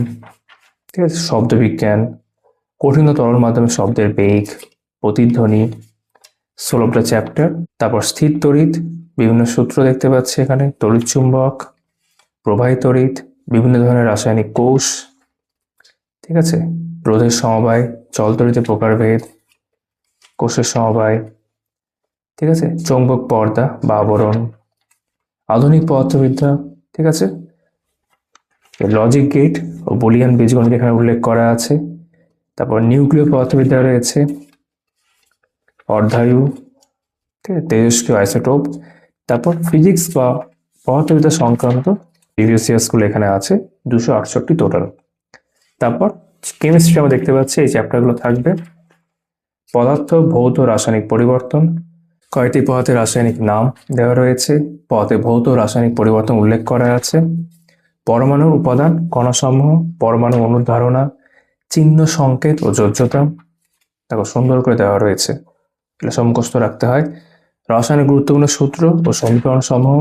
Speaker 1: ঠিক আছে, শব্দ বিজ্ঞান, কঠিন ও তরল মাধ্যমে শব্দের বেগ, প্রতিধ্বনি, 16টা চ্যাপ্টার। তারপর স্থির তড়িৎ, বিভিন্ন সূত্র দেখতে পাচ্ছি এখানে, তড়িৎ চুম্বক, প্রবাহী তড়িৎ, বিভিন্ন ধরনের রাসায়নিক কোষ। ঠিক আছে, রোধের সমবায়, জল তড়িতের প্রকারভেদ, কোষের সমবায়। ঠিক আছে, চৌম্বক পর্দা বা আবরণ, আধুনিক পদার্থবিদ্যা। ঠিক আছে, লজিক গেট ও বুলিয়ান বীজগণিত এখানে উল্লেখ করা আছে। তারপর নিউক্লিয় পদার্থবিদ্যা রয়েছে, অর্ধায়ু, ঠিক আছে, তেজস্ক্রিয় আইসোটোপ। তারপর ফিজিক্স বা পদার্থবিদ্যা সংক্রান্ত প্রিভিয়াস ইয়ার্সগুলো এখানে আছে, 268 টোটাল। তারপর কেমিস্ট্রি আমরা দেখতে পাচ্ছি, এই চ্যাপ্টারগুলো থাকবে। পদার্থ, ভৌত, রাসায়নিক পরিবর্তন, কয়েকটি পদার্থের রাসায়নিক নাম দেওয়া রয়েছে, পদার্থের ভৌত রাসায়নিক পরিবর্তন উল্লেখ করা আছে। পরমাণুর উপাদান, কণাসমূহ, পরমাণু অণুর ধারণা, চিহ্ন, সংকেত ও যোজ্যতা দেখো সুন্দর করে দেওয়া রয়েছে, এগুলো সব মুখস্থ রাখতে হয়। রাসায়নিক গুরুত্বপূর্ণ সূত্র ও সমীকরণ সমূহ,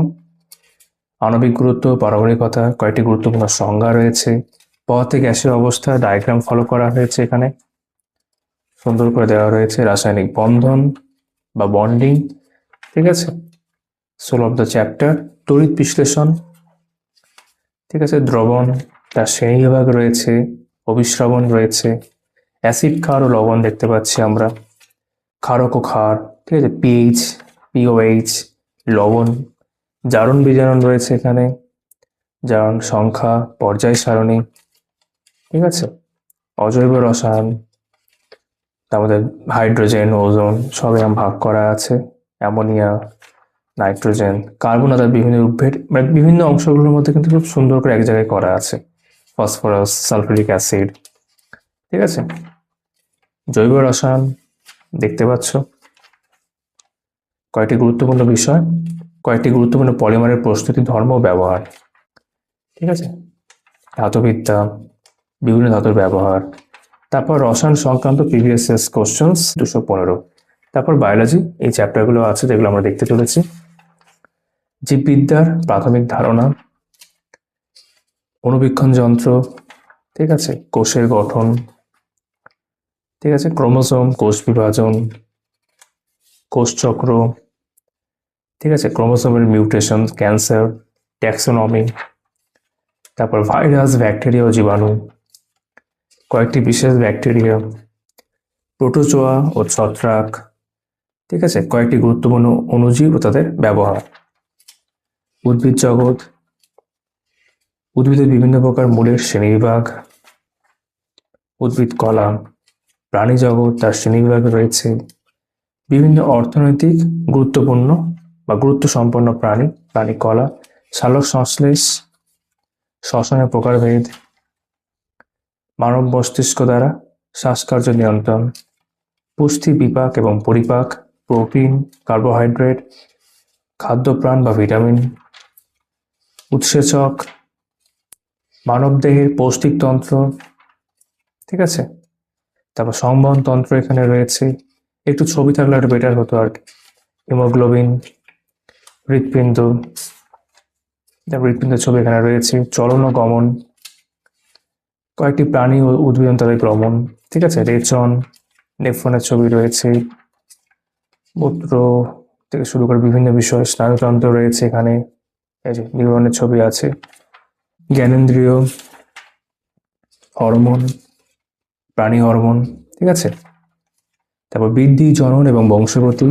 Speaker 1: আণবিক গুরুত্ব, পারমাণবিকতা, কয়েকটি গুরুত্বপূর্ণ সংজ্ঞা রয়েছে। পদার্থের গ্যাসীয় অবস্থা ডায়াগ্রাম ফলো করা হয়েছে এখানে, সুন্দর করে দেওয়া রয়েছে। রাসায়নিক বন্ধন বা বন্ডিং। ঠিক আছে, 16টা চ্যাপ্টার। তড়িৎ বিশ্লেষণ। ঠিক আছে, দ্রবণ, তার শ্রেণীবিভাগ রয়েছে, অভিস্রবণ রয়েছে, অ্যাসিড, ক্ষার ও লবণ দেখতে পাচ্ছি আমরা, ক্ষারক ও ক্ষার। ঠিক আছে, পিএইচ, পিওএইচ, লবণ, জারণ বিজারণ রয়েছে এখানে, জারণ সংখ্যা, পর্যায় সারণী। ঠিক আছে, অজৈব রসায়ন, তার মধ্যে হাইড্রোজেন, ওজোন সব এরকম ভাগ করা আছে, অ্যামোনিয়া, নাইট্রোজেন, কার্বন, তার বিভিন্ন উদ্ভিদ, মানে বিভিন্ন অংশগুলোর মধ্যে কিন্তু খুব সুন্দর করে এক জায়গায় করা আছে, ফসফরাস, সালফিউরিক অ্যাসিড। ঠিক আছে, জৈব রসায়ন দেখতে পাচ্ছ, কয়েকটি গুরুত্বপূর্ণ বিষয়, কয়েকটি গুরুত্বপূর্ণ পলিমারের প্রস্তুতি, ধর্ম ও ব্যবহার। ঠিক আছে, ধাতুবিদ্যা, বিভিন্ন ধাতুর ব্যবহার। তারপর রসায়ন সংক্রান্ত প্রিভিয়াস ইয়ার্স কোশ্চেন্স 215। তারপর বায়োলজি, এই চ্যাপ্টারগুলো আছে যেগুলো আমরা দেখতে চলেছি। জীববিদ্যার প্রাথমিক ধারণা, অণুবীক্ষণ যন্ত্র। ঠিক আছে, কোষের গঠন। ঠিক আছে, ক্রোমোসোম, কোষ বিভাজন, কোষচক্র, ঠিক আছে, ক্রোমোসোমের মিউটেশন, ক্যান্সার, ট্যাক্সোনমি, তারপর ভাইরাস, ব্যাকটেরিয়া ও জীবাণু, কয়েকটি বিশেষ ব্যাকটেরিয়া, প্রোটোজোয়া ও ছত্রাক, ঠিক আছে, কয়েকটি গুরুত্বপূর্ণ অণুজীব ও তাদের ব্যবহার, উদ্ভিদ জগৎ, উদ্ভিদের বিভিন্ন প্রকার মূলের শ্রেণীবিভাগ, উদ্ভিদ কলা, প্রাণী জগৎ তার শ্রেণীবিভাগ রয়েছে, বিভিন্ন অর্থনৈতিক গুরুত্বপূর্ণ বা গুরুত্ব সম্পন্ন প্রাণী, প্রাণী কলা, সালোক সংশ্লেষ, শ্বসনের প্রকারভেদ, মানব মস্তিষ্ক দ্বারা শ্বাসকার্য নিয়ন্ত্রণ, পুষ্টি, বিপাক এবং পরিপাক, প্রোটিন, কার্বোহাইড্রেট, খাদ্যপ্রাণ বা ভিটামিন, উৎসেচক, মানবদেহের পৌষ্টিকতন্ত্র, ঠিক আছে, তারপর সংবহন তন্ত্র এখানে রয়েছে, একটু ছবি থাকলে একটু বেটার হতো আর কি, হিমোগ্লোবিন, হৃৎপিণ্ড, হৃৎপিণ্ডের ছবি এখানে রয়েছে, চলন ও গমন, কয়েকটি প্রাণী ও উদ্ভিদ তাদের গমন, ঠিক আছে, রেচন, নেফ্রনের ছবি রয়েছে, মূত্র থেকে শুরু করে বিভিন্ন বিষয়, স্নায়ুতন্ত্র রয়েছে এখানে, এই যে নিউরনের ছবি আছে, জ্ঞানেন্দ্রিয়, হরমোন, প্রাণী হরমোন, ঠিক আছে, তারপর বৃদ্ধি, জনন এবং বংশগতি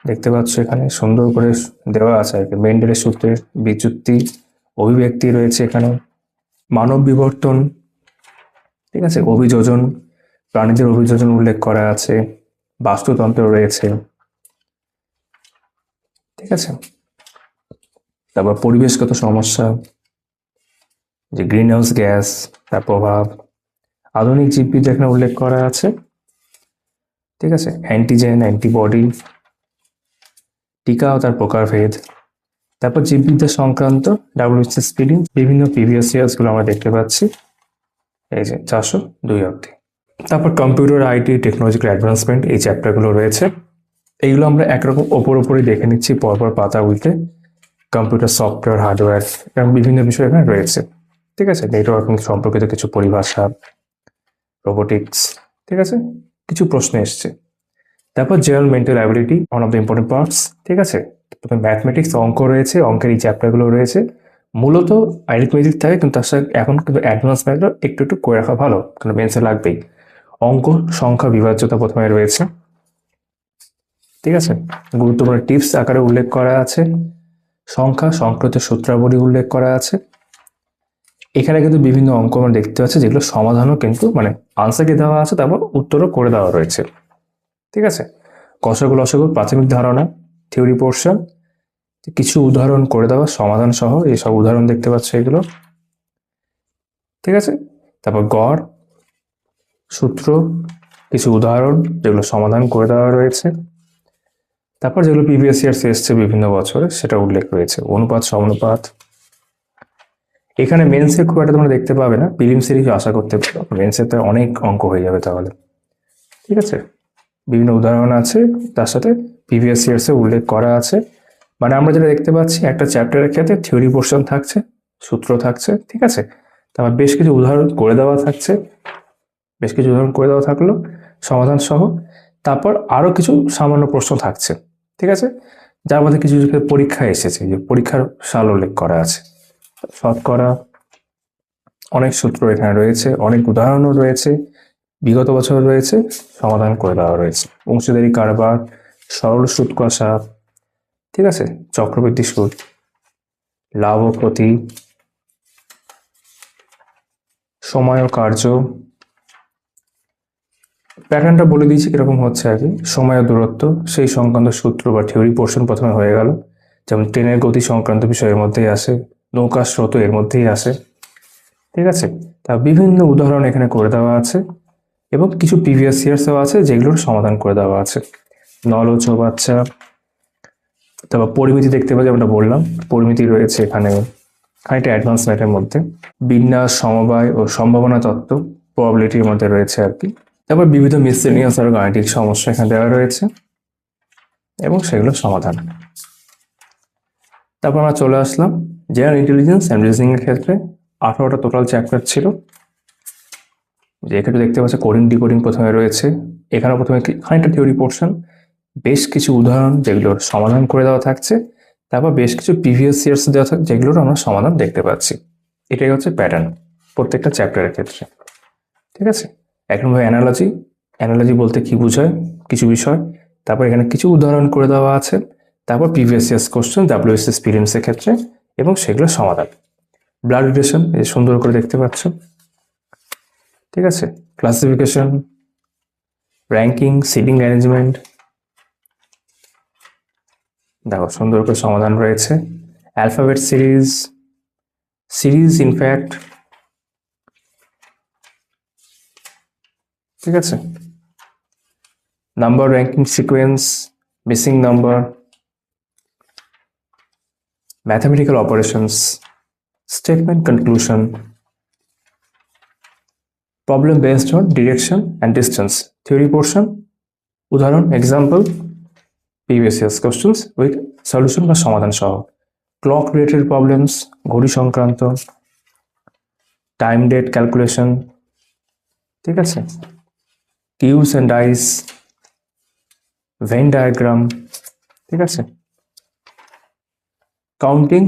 Speaker 1: দেখতে পাচ্ছ এখানে সুন্দর করে দেওয়া আছে আর কি, মেন্ডেলের সূত্রের বিচ্যুতি, অভিব্যক্তি রয়েছে এখানে, মানব বিবর্তন, ঠিক আছে, অভিযোজন, প্রাণীদের অভিযোজন উল্লেখ করা আছে, বাস্তুতন্ত্র রয়েছে, ঠিক আছে, তারপর পরিবেশগত সমস্যা, যে গ্রিন হাউস গ্যাস তার প্রভাব, আধুনিক জীববিদ্যা এখানে উল্লেখ করা আছে, ঠিক আছে, অ্যান্টিজেন, অ্যান্টিবডি, টিকা ও তার প্রকারভেদ, তারপর জীববিদ্যা সংক্রান্ত ডাব্লিউবিসিএস প্রিলিমস বিভিন্ন প্রিভিয়াস ইয়ার্স গুলো আমরা দেখতে পাচ্ছি, এই যে 402 অবধি। তারপর কম্পিউটার, আইটি, টেকনোলজিক্যাল অ্যাডভান্সমেন্ট, এই চ্যাপ্টারগুলো রয়েছে, এইগুলো আমরা একরকম ওপরই দেখে নিচ্ছি পরপর পাতা উল্টে, কম্পিউটার সফটওয়্যার, হার্ডওয়্যার এবং বিভিন্ন বিষয় এখানে রয়েছে, ঠিক আছে, নেটওয়ার্কিং সম্পর্কিত কিছু পরিভাষা, রোবোটিক্স, ঠিক আছে, কিছু প্রশ্ন এসছে। তারপর general mental ability, one of the important parts, ঠিক আছে, প্রথমে ম্যাথমেটিক্স, অঙ্ক রয়েছে, অঙ্কের এই চ্যাপ্টারগুলো রয়েছে, মূলত অ্যারিথমেটিক থাকে কিন্তু তার সাথে এখন কিন্তু অ্যাডভান্স ম্যাথটা একটু একটু করে রাখা ভালো, কারণ মেন্সে লাগবেই। অঙ্ক, সংখ্যা, বিভাজ্যতা প্রথমে রয়েছে, ঠিক আছে, গুরুত্বপূর্ণ টিপস আকারে উল্লেখ করা আছে, সংখ্যা সংক্রান্ত সূত্রাবলী উল্লেখ করা আছে, এখানে কিন্তু বিভিন্ন অঙ্ক আমরা দেখতে পাচ্ছি যেগুলো সমাধানও কিন্তু মানে আনসারকে দেওয়া আছে, তারপর উত্তরও করে দেওয়া রয়েছে, ঠিক আছে, গসাগু লসাগু প্রাথমিক ধারণা, থিওরি পোর্শন, কিছু উদাহরণ করে দেওয়া সমাধান সহ এইসব উদাহরণ দেখতে পাচ্ছ এগুলো, ঠিক আছে, তারপর গড়, সূত্র, কিছু উদাহরণ যেগুলো সমাধান করে দেওয়া রয়েছে, তারপর যেগুলো প্রিভিয়াস ইয়ার্স এসছে বিভিন্ন বছরে সেটা উল্লেখ রয়েছে, অনুপাত, সমানুপাত। এখানে মেন্সে খুব একটা তোমরা দেখতে পাবে না, প্রিলিমসেরই আশা করতে পারো, মেন্সে তো অনেক অঙ্ক হয়ে যাবে তাহলে, ঠিক আছে, বিভিন্ন উদাহরণ আছে, তার সাথে প্রিভিয়াস ইয়ার্সে উল্লেখ করা আছে, মানে আমরা যেটা দেখতে পাচ্ছি একটা চ্যাপ্টারের ক্ষেত্রে থিওরি পোর্শন থাকছে, সূত্র থাকছে, ঠিক আছে, তারপর বেশ কিছু উদাহরণ করে দেওয়া থাকছে, বেশ কিছু উদাহরণ করে দেওয়া থাকলো সমাধান সহ, তারপর আরো কিছু সামান্য প্রশ্ন থাকছে, ঠিক আছে, যার মধ্যে কিছু কিছু পরীক্ষা এসেছে, যে পরীক্ষার সাল উল্লেখ করা আছে, শতকরা, অনেক সূত্র এখানে রয়েছে, অনেক উদাহরণও রয়েছে, বিগত বছর রয়েছে, সমাধান করে দেওয়া রয়েছে, অংশীদারি কারবার, সরল সুদ কষা, ঠিক আছে, চক্রবৃদ্ধি সুদ, লাভ ও ক্ষতি, সময় ও কার্য, প্যাটার্নটা বলে দিয়েছি কিরকম হচ্ছে আর কি, সময় ও দূরত্ব সেই সংক্রান্ত সূত্র বা থিওরি পোর্শন প্রথমে হয়ে গেল, যেমন ট্রেনের গতি সংক্রান্ত বিষয় এর মধ্যেই আসে, নৌকা স্রোত এর মধ্যেই আসে, ঠিক আছে, তা বিভিন্ন উদাহরণ এখানে করে দেওয়া আছে এবং কিছু প্রিভিয়াস ইয়ার্সও আছে যেগুলোর সমাধান করে দেওয়া আছে, নল ও চৌবাচ্চা, তারপর পরিমিতি দেখতে পাচ্ছি, যেমনটা বললাম পরিমিতি রয়েছে এখানে খানিকটা অ্যাডভান্স ম্যাথের মধ্যে, বিন্যাস, সমবায় ও সম্ভাবনা তত্ত্ব প্রবাবিলিটির মধ্যে রয়েছে আর কি, তারপর বিবিধ মিসসেলিনিয়াস আর গাণিতিক সমস্যা এখানে দেওয়া রয়েছে এবং সেগুলো সমাধান। তারপর আমরা চলে আসলাম জেনারেল ইন্টেলিজেন্স অ্যান্ড রিজনিং এর ক্ষেত্রে 18টা টোটাল চ্যাপ্টার ছিল, যে এখানে দেখতে পাচ্ছি কোডিং ডিকোডিং প্রথমে রয়েছে, এখানে প্রথমে খানিকটা থিওরি পোর্শন, বেশ কিছু উদাহরণ যেগুলোর সমাধান করে দেওয়া থাকছে, তারপর বেশ কিছু প্রিভিয়াস ইয়ার্স দেওয়া থাকছে যেগুলোর আমরা সমাধান দেখতে পাচ্ছি। এটাই হচ্ছে প্যাটার্ন প্রত্যেকটা চ্যাপ্টারের ক্ষেত্রে। ঠিক আছে, এক নম্বর অ্যানালজি। অ্যানালজি বলতে কি বোঝায় কিছু বিষয়, তারপর এখানে কিছু উদাহরণ করে দেওয়া আছে, তারপর প্রিভিয়াস ইয়ার্স কোশ্চেন ডাব্লিউবিসিএস প্রিলিমসের ক্ষেত্রে এবং সেগুলোর সমাধান। ব্লাড রিলেশন এই সুন্দর করে দেখতে পাচ্ছ। ঠিক আছে, ক্লাসিফিকেশন, র্যাঙ্কিং, সিটিং অ্যারেঞ্জমেন্ট, দেখো সুন্দর করে সমাধান রয়েছে। অ্যালফাবেট সিরিজ ইনফ্যাক্ট, ঠিক আছে, number ranking sequence, missing number, mathematical operations, statement conclusion, problem based on direction and distance, theory portion, উদাহরণ example, previous years questions with solution বা সমাধান সহ, ক্লক রিলেটেড প্রবলেমস, ঘড়ি সংক্রান্ত, টাইম ডেট ক্যালকুলেশন, ঠিক আছে, cubes and dice, Venn diagram, ঠিক আছে, কাউন্টিং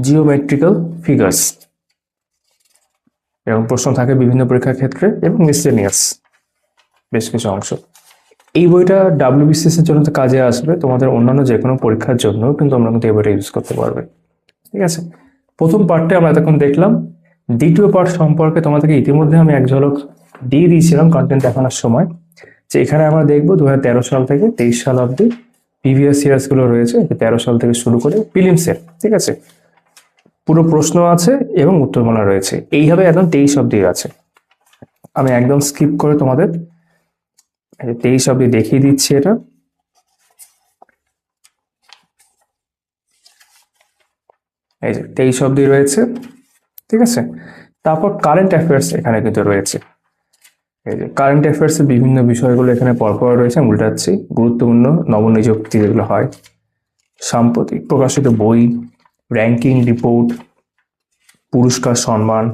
Speaker 1: জিওমেট্রিক্যাল ফিগার্স, এরকম প্রশ্ন থাকে বিভিন্ন পরীক্ষার ক্ষেত্রে, এবং মিসলেনিয়াস বেশ কিছু অংশ। এই বইটা ডাব্লিউবিসিএস এর জন্য তো কাজে আসবে, তোমাদের অন্যান্য যে কোনো পরীক্ষার জন্য কিন্তু আমরা কিন্তু এই বইটা ইউজ করতে পারবে। ঠিক আছে, প্রথম পার্টে আমরা এতক্ষণ দেখলাম। দ্বিতীয় পার্ট সম্পর্কে তোমাদেরকে ইতিমধ্যে আমি এক ঝলক দিয়ে দিয়েছিলাম কন্টেন্ট দেখানোর সময়, যে এখানে আমরা দেখবো 2013 সাল থেকে 23 সাল অব্দি প্রিভিয়াস ইয়ার্স গুলো রয়েছে, 13 সাল থেকে শুরু করে প্রিলিমসের, ঠিক আছে, পুরো প্রশ্ন আছে এবং উত্তরমালা রয়েছে, এইভাবে একদম 23 অব্দি আছে। আমি একদম স্কিপ করে তোমাদের 23 অব্দি দেখিয়ে দিচ্ছি। এটা এই যে 23 অব্দি রয়েছে, ঠিক আছে। তারপর কারেন্ট অ্যাফেয়ার্স এখানে কিন্তু রয়েছে। এই যে কারেন্ট অ্যাফেয়ার্স এর বিভিন্ন বিষয়গুলো এখানে পরপর রয়েছে, আমি উল্টাচ্ছি। গুরুত্বপূর্ণ নবনিযুক্তি যেগুলো হয়, সাম্প্রতিক প্রকাশিত বই, র্যাঙ্কিং রিপোর্ট, পুরস্কার সম্মান,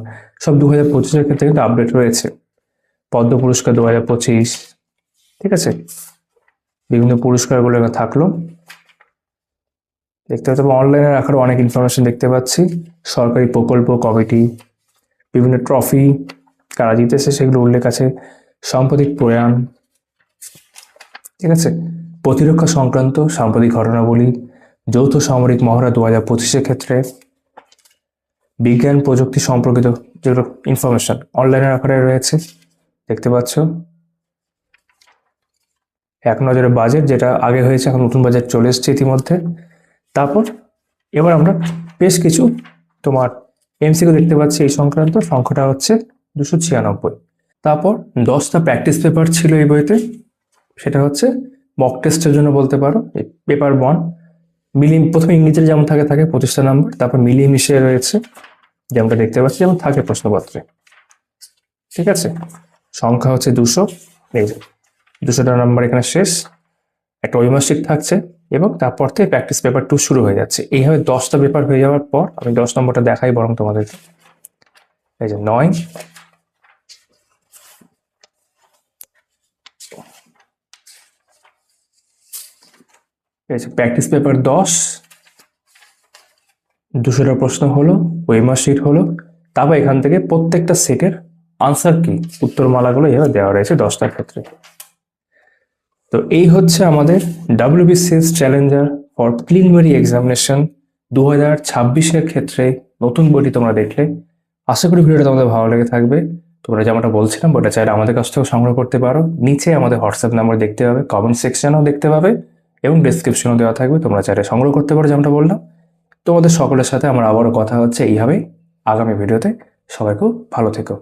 Speaker 1: সব 2025-এর ক্ষেত্রে কিন্তু আপডেট রয়েছে। পদ্ম পুরস্কার 2025, ঠিক আছে, বিভিন্ন পুরস্কারগুলো এখানে থাকলো। দেখতে পাচ্ছি অনলাইনে রাখার অনেক ইনফরমেশন দেখতে পাচ্ছি, সরকারি প্রকল্প কমিটি, বিভিন্ন ট্রফি, কারা জিতেছে সেগুলো উল্লেখ আছে, সাম্প্রতিক প্রয়াণ, ঠিক আছে, প্রতিরক্ষা সংক্রান্ত সাম্প্রতিক ঘটনাবলী, যৌথ সামরিক মহড়া 2025-এর ক্ষেত্রে, বিজ্ঞান প্রযুক্তি সম্পর্কিত যেগুলো ইনফরমেশন অনলাইনের আকারে রয়েছে দেখতে পাচ্ছ। এক নজরে বাজেট, যেটা আগে হয়েছে, এখন নতুন বাজেট চলে এসছে ইতিমধ্যে। তারপর এবার আমরা বেশ কিছু তোমার এমসিকিউ দেখতে পাচ্ছি এই সংক্রান্ত, সংখ্যাটা হচ্ছে 296। তারপর 10টা প্র্যাকটিস পেপার ছিল এই বইতে, সেটা হচ্ছে মক টেস্টের জন্য বলতে পারো। পেপার 1 প্রথমে ইংরেজিতে যেমন থাকে 25টা নাম্বার, তারপর মিলিয়ে মিশিয়ে রয়েছে যেমনটা দেখতে পাচ্ছি, যেমন থাকে প্রশ্নপত্রে, ঠিক আছে। সংখ্যা হচ্ছে 200, এই যে 200টা নাম্বার এখানে শেষ, একটা ঐমাসিক থাকছে, এবং তারপর থেকে প্র্যাকটিস পেপার 2 শুরু হয়ে যাচ্ছে। এইভাবে 10টা পেপার হয়ে যাওয়ার পর আমি 10 নম্বরটা দেখাই বরং তোমাদেরকে। এই যে 9, প্র্যাকটিস পেপার 10, 200টা প্রশ্ন হলো, ওয়েমার্কশিট হলো, তারপর এখান থেকে প্রত্যেকটা সেটের আনসার কি, উত্তরমালাগুলো এভাবে দেওয়া রয়েছে 10টার ক্ষেত্রে। তো এই হচ্ছে আমাদের WBCS challenger for preliminary examination 2026-এর ক্ষেত্রে নতুন বইটি তোমরা দেখলে। আশা করি ভিডিওটা তোমাদের ভালো লেগে থাকবে। তোমরা যেমনটা বলছিলাম, বইটা চাইলে আমাদের কাছ থেকেও সংগ্রহ করতে পারো। নিচে আমাদের হোয়াটসঅ্যাপ নাম্বার দেখতে পাবে, কমেন্ট সেকশনেও দেখতে পাবে, এবং ডেসক্রিপশনেও দেওয়া থাকবে, তোমরা চাইলে সংগ্রহ করতে পারো যেমনটা বললাম। তোমাদের সকলের সাথে আমার আবারও কথা হচ্ছে এইভাবেই আগামী ভিডিওতে। সবাই খুব ভালো থেকো।